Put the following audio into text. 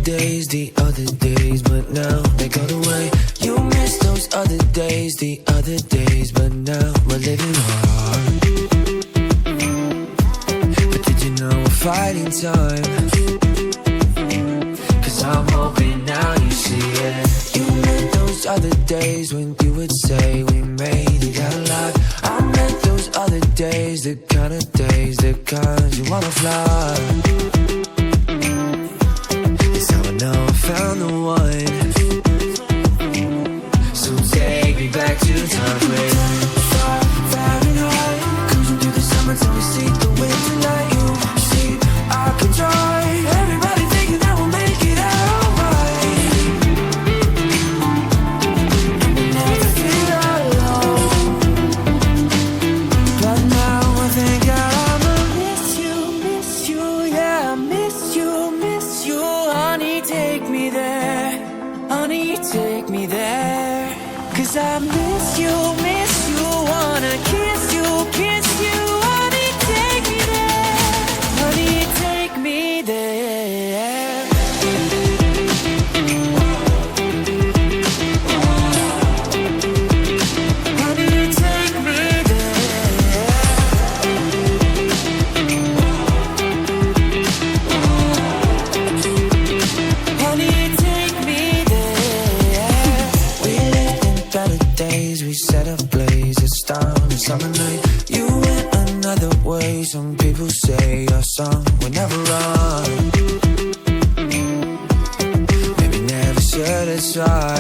days, the other days, but now they gone away. You miss those other days, the other days, but now we're living hard. But did you know we're fighting time? Cause I'm hoping now you see it. You meant those other days when you would say we made it out alive. I meant those other days, the kind of days, the kinds you wanna fly. Now I found the one. So take me back to times when far, far and high, cruising through the summertime, we see the winter light. You see, I can try. Everybody thinking that we'll make it out alright. We never feel alone. But now I think I'ma miss you, yeah, I miss you, honey. Take me there, honey, take me there. Cause I miss you, wanna kiss you, honey, take me there, honey, take me there. Honey, take me there. We set ablaze, it's down a summer night. You went another way. Some people say our song will never run. Maybe never should have tried.